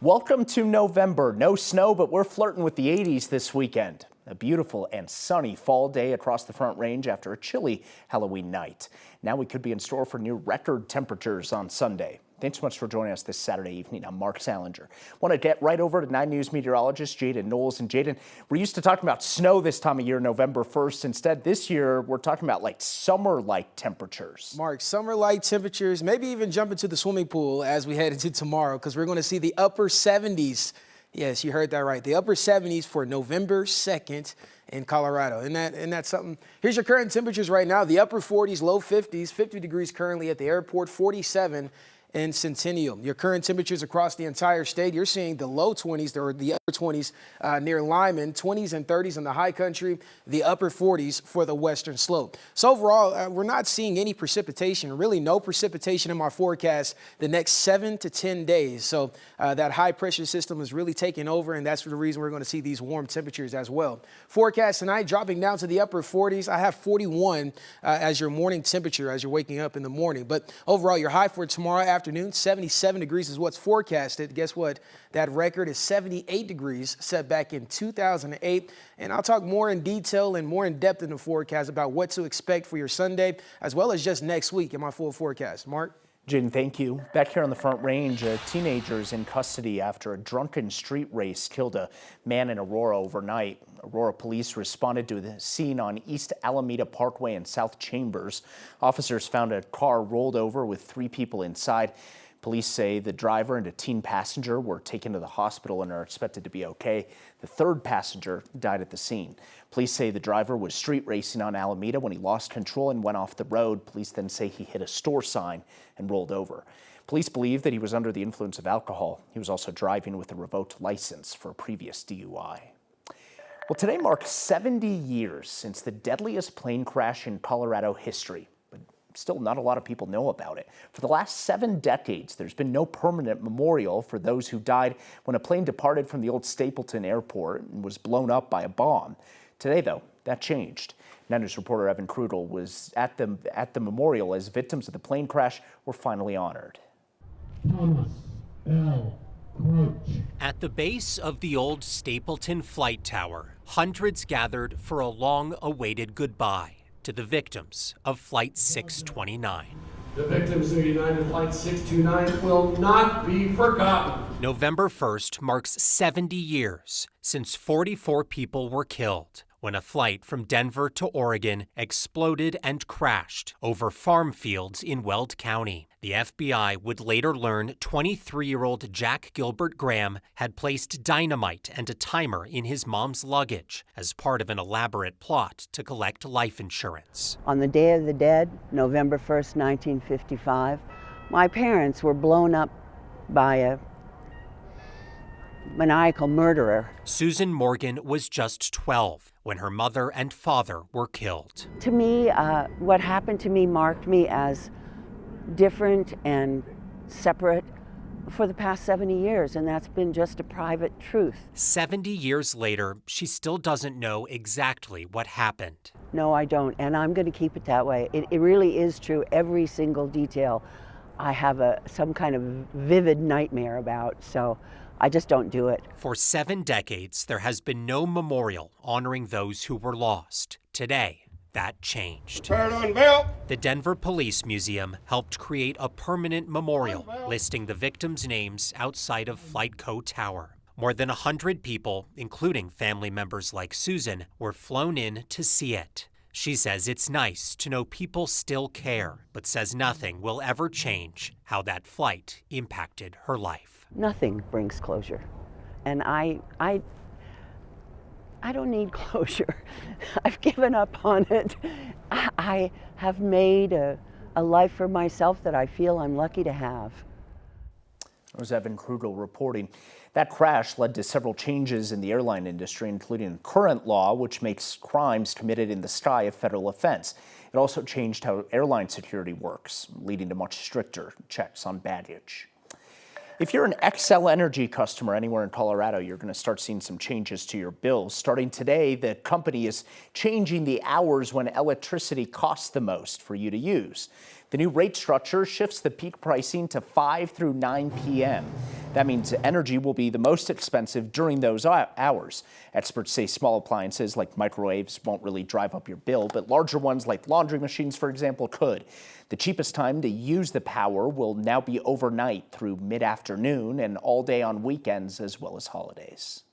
Welcome to November. No snow, but we're flirting with the 80s this weekend. A beautiful and sunny fall day across the Front Range after a chilly Halloween night. Now we could be in store for near record temperatures on Sunday. Thanks so much for joining us this Saturday evening. I'm Mark Salinger. Want to get right over to 9 News meteorologist Jaden Knowles. And Jaden, we're used to talking about snow this time of year, November 1st. Instead, this year, we're talking about like summer-like temperatures. Mark, summer-like temperatures, maybe even jump into the swimming pool as we head into tomorrow, because we're going to see the upper 70s. Yes, you heard that right. The upper 70s for November 2nd in Colorado. Isn't that something? Here's your current temperatures right now. The upper 40s, low 50s, 50 degrees currently at the airport, 47 in Centennial. Your current temperatures across the entire state, you're seeing the low 20s or the upper 20s near Lyman, 20s and 30s in the high country, the upper 40s for the western slope. So overall, we're not seeing any precipitation, really no precipitation in my forecast the next 7 to 10 days. So that high pressure system is really taking over, and that's the reason we're going to see these warm temperatures as well. Forecast tonight dropping down to the upper 40s. I have 41 as your morning temperature as you're waking up in the morning. But overall, your high for tomorrow afternoon, 77 degrees is what's forecasted. Guess what? That record is 78 degrees set back in 2008. And I'll talk more in detail and more in depth in the forecast about what to expect for your Sunday, as well as just next week in my full forecast. Mark? Jaden, thank you. Back here on the Front Range, a teenager is in custody after a drunken street race killed a man in Aurora overnight. Aurora police responded to the scene on East Alameda Parkway in South Chambers. Officers found a car rolled over with 3 people inside. Police say the driver and a teen passenger were taken to the hospital and are expected to be okay. The 3rd passenger died at the scene. Police say the driver was street racing on Alameda when he lost control and went off the road. Police then say he hit a store sign and rolled over. Police believe that he was under the influence of alcohol. He was also driving with a revoked license for a previous DUI. Well, today marks 70 years since the deadliest plane crash in Colorado history. Still not a lot of people know about it. For the last 7 decades, there's been no permanent memorial for those who died when a plane departed from the old Stapleton Airport and was blown up by a bomb. Today, though, that changed. 9 News reporter Evan Krudel was at the memorial as victims of the plane crash were finally honored. Thomas L. Croach. At the base of the old Stapleton Flight Tower, hundreds gathered for a long-awaited goodbye to the victims of Flight 629. The victims of United Flight 629 will not be forgotten. November 1st marks 70 years since 44 people were killed when a flight from Denver to Oregon exploded and crashed over farm fields in Weld County. The FBI would later learn 23-year-old Jack Gilbert Graham had placed dynamite and a timer in his mom's luggage as part of an elaborate plot to collect life insurance. On the Day of the Dead, November 1st, 1955, my parents were blown up by a maniacal murderer. Susan Morgan was just 12 when her mother and father were killed. To me, what happened to me marked me as different and separate for the past 70 years, and that's been just a private truth. 70 years later, she still doesn't know exactly what happened. No, I don't, and I'm going to keep it that way. It really is true. Every single detail I have some kind of vivid nightmare about, so I just don't do it. For 7 decades, there has been no memorial honoring those who were lost. Today, that changed. The Denver Police Museum helped create a permanent memorial listing the victims' names outside of Flight Co. Tower. More than 100 people, including family members like Susan, were flown in to see it. She says it's nice to know people still care, but says nothing will ever change how that flight impacted her life. Nothing brings closure, and I don't need closure. I've given up on it. I have made a life for myself that I feel I'm lucky to have. That was Evan Krudel reporting. That crash led to several changes in the airline industry, including current law, which makes crimes committed in the sky a federal offense. It also changed how airline security works, leading to much stricter checks on baggage. If you're an Xcel Energy customer anywhere in Colorado, you're going to start seeing some changes to your bills. Starting today, the company is changing the hours when electricity costs the most for you to use. The new rate structure shifts the peak pricing to 5 through 9 p.m. That means energy will be the most expensive during those hours. Experts say small appliances like microwaves won't really drive up your bill, but larger ones like laundry machines, for example, could. The cheapest time to use the power will now be overnight through mid-afternoon and all day on weekends as well as holidays.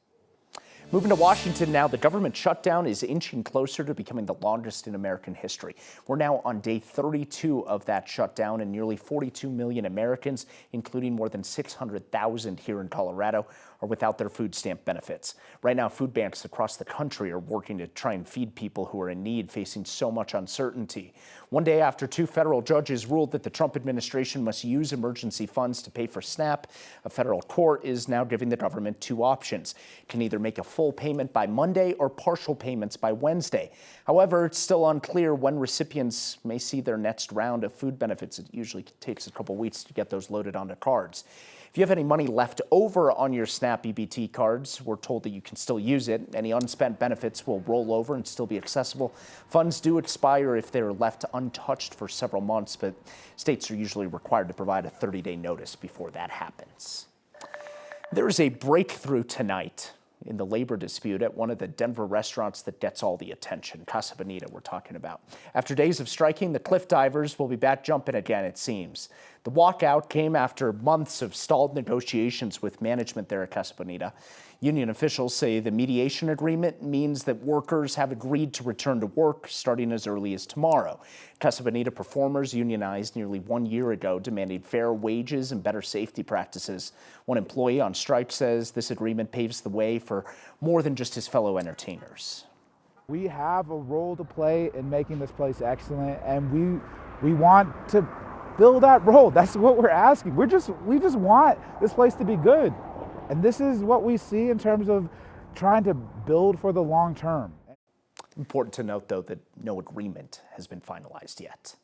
Moving to Washington now, the government shutdown is inching closer to becoming the longest in American history. We're now on day 32 of that shutdown, and nearly 42 million Americans, including more than 600,000 here in Colorado, are without their food stamp benefits. Right now, food banks across the country are working to try and feed people who are in need, facing so much uncertainty. One day after two federal judges ruled that the Trump administration must use emergency funds to pay for SNAP, a federal court is now giving the government two options. It can either make a full payment by Monday or partial payments by Wednesday. However, it's still unclear when recipients may see their next round of food benefits. It usually takes a couple weeks to get those loaded onto cards. If you have any money left over on your SNAP EBT cards, we're told that you can still use it. Any unspent benefits will roll over and still be accessible. Funds do expire if they're left untouched for several months, but states are usually required to provide a 30-day notice before that happens. There is a breakthrough tonight in the labor dispute at one of the Denver restaurants that gets all the attention. Casa Bonita, we're talking about. After days of striking, the cliff divers will be back jumping again, it seems. The walkout came after months of stalled negotiations with management there at Casa Bonita. Union officials say the mediation agreement means that workers have agreed to return to work starting as early as tomorrow. Casa Bonita performers unionized nearly 1 year ago, demanding fair wages and better safety practices. One employee on strike says this agreement paves the way for more than just his fellow entertainers. We have a role to play in making this place excellent, and we want to fill that role. That's what we're asking. We just want this place to be good. And this is what we see in terms of trying to build for the long term. Important to note, though, that no agreement has been finalized yet.